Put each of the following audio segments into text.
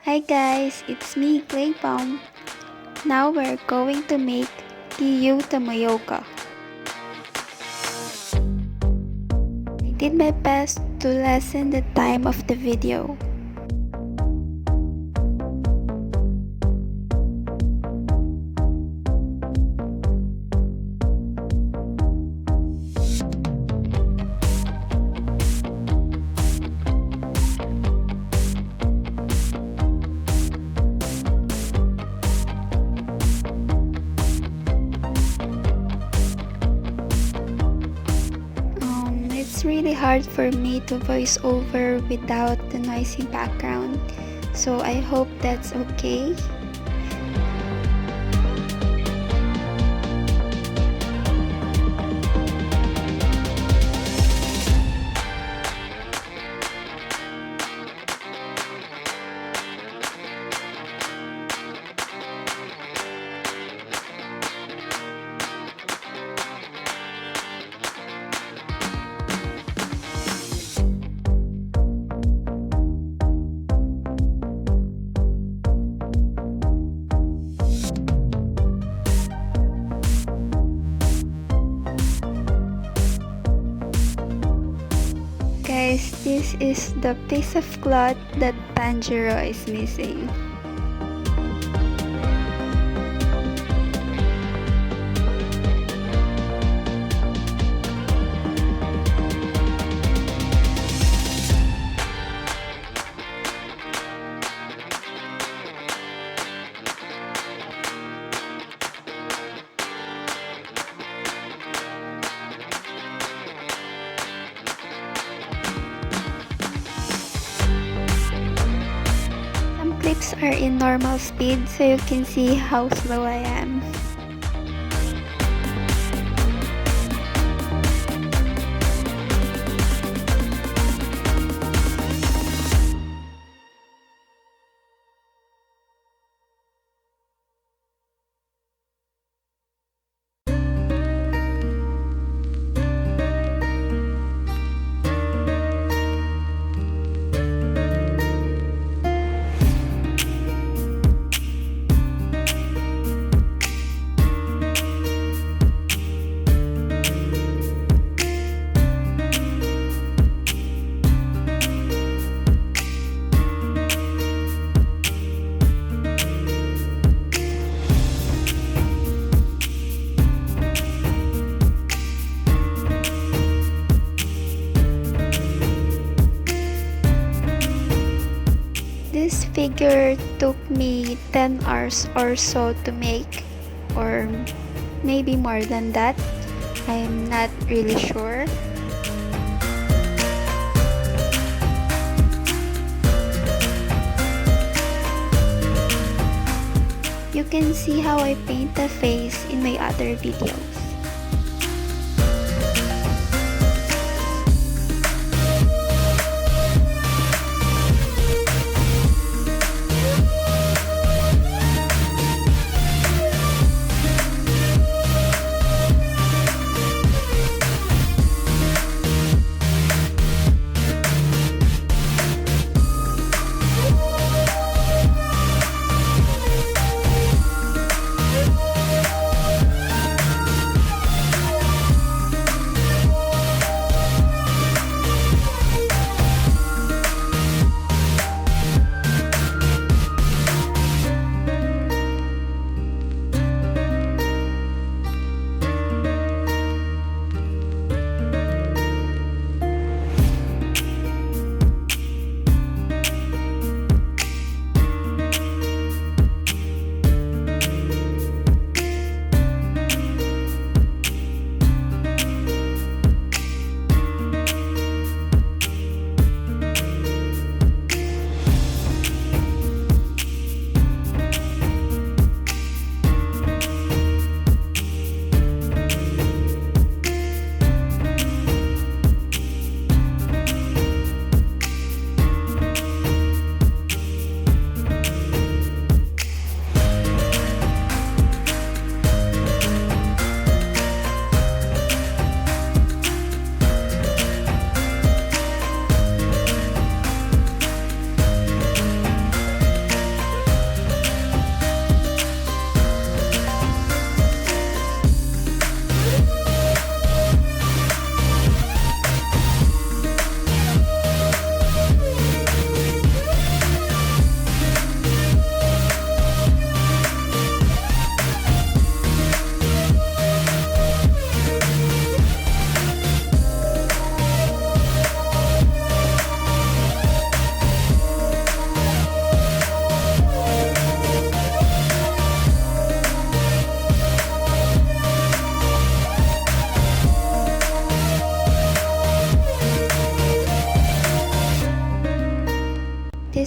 Hi guys, it's me, Clay Palm. Now we're going to make Giyu Tomioka. I did my best to lessen the time of the video. It's really hard for me to voice over without the noisy background, so I hope that's okay. Guys, this is the piece of cloth that Tanjiro is missing. Clips are in normal speed so you can see how slow I am. This figure took me 10 hours or so to make, or maybe more than that. I'm not really sure. You can see how I paint the face in my other videos.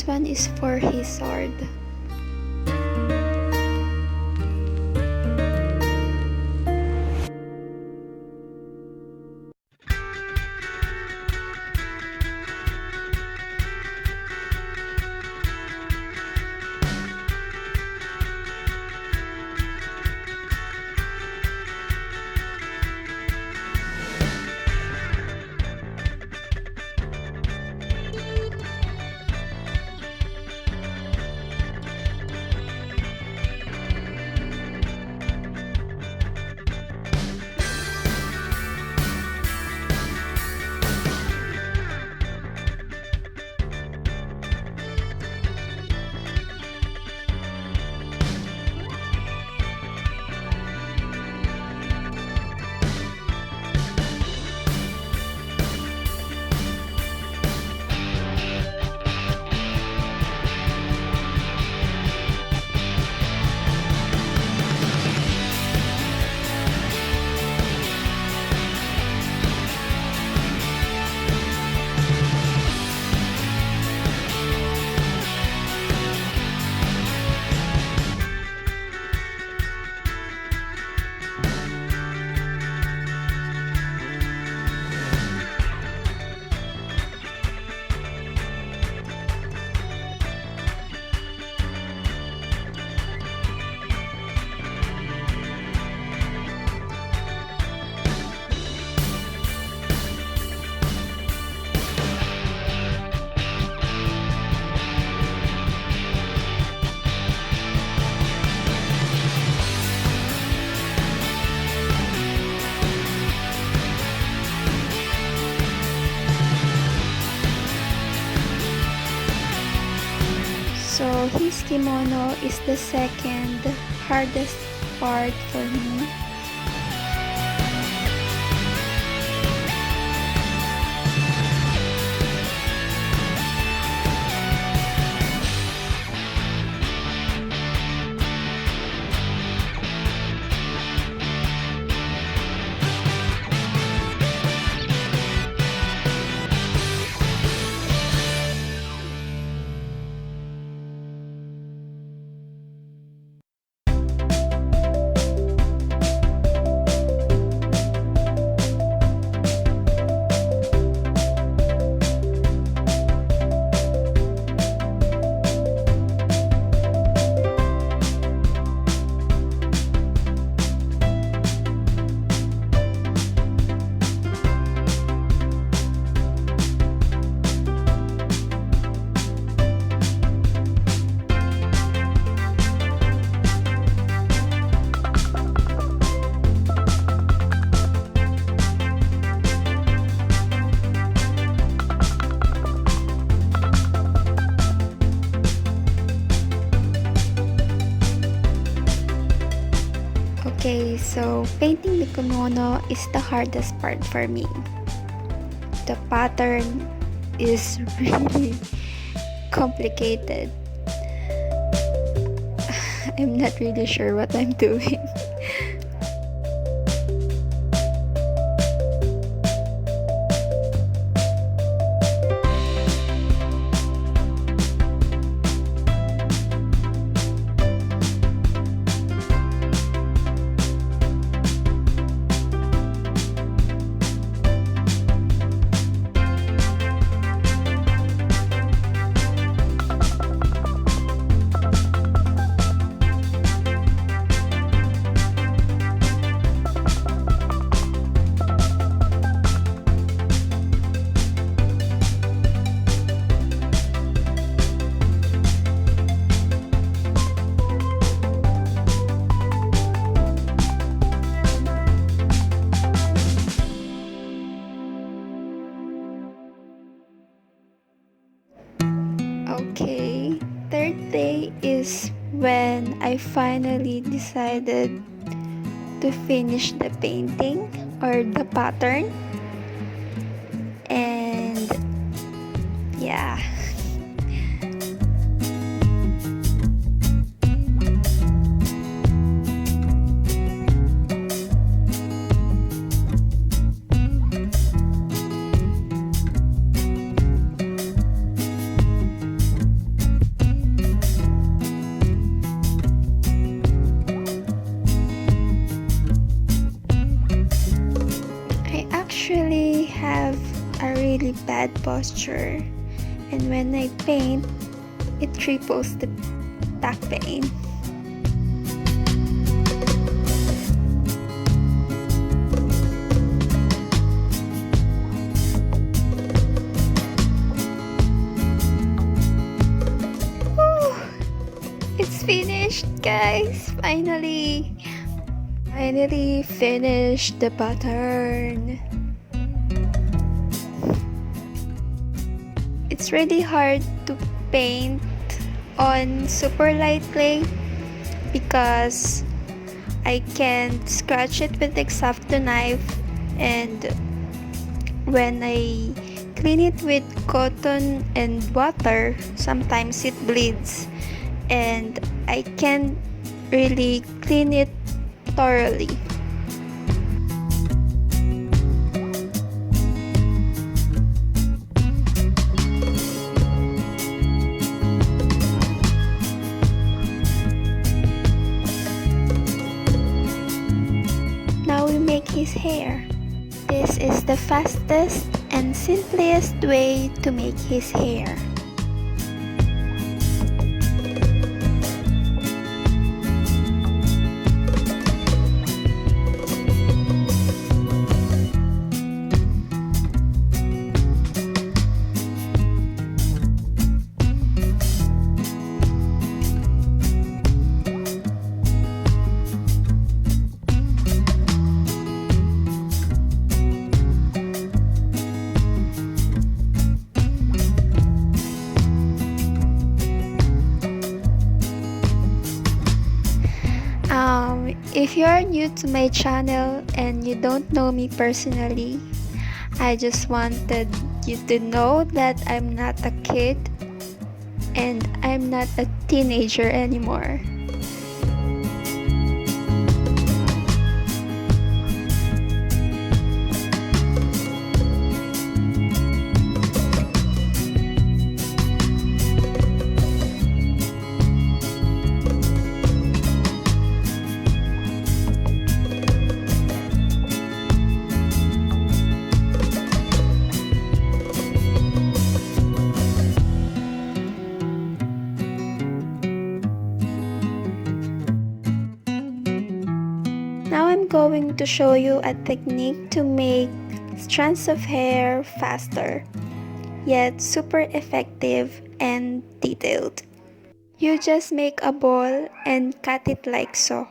this one is for his sword. So his kimono is the second hardest part for me. Okay, so painting the kimono is the hardest part for me. The pattern is really complicated. I'm not really sure what I'm doing. Okay, third day is when I finally decided to finish the painting or the pattern, and yeah. bad posture. And when I paint, it triples the back pain. Woo! It's finished, guys! Finally finished the pattern. It's really hard to paint on super light clay because I can't scratch it with X-Acto knife, and when I clean it with cotton and water, sometimes it bleeds and I can't really clean it thoroughly. Now we make his hair. This is the fastest and simplest way to make his hair. If you're new to my channel and you don't know me personally, I just wanted you to know that I'm not a kid and I'm not a teenager anymore. Now I'm going to show you a technique to make strands of hair faster, yet super effective and detailed. You just make a ball and cut it like so.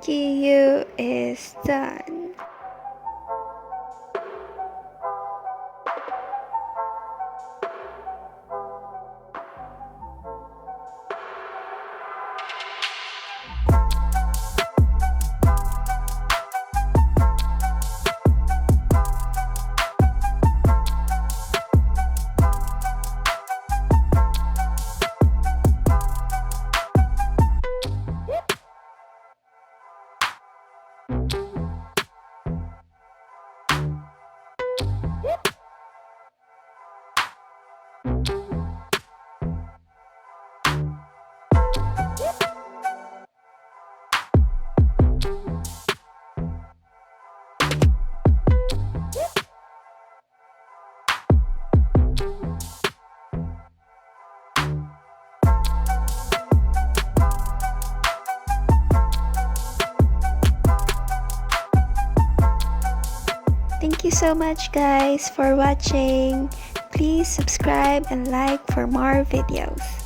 Giyu is done. so much guys for watching. Please subscribe and like for more videos.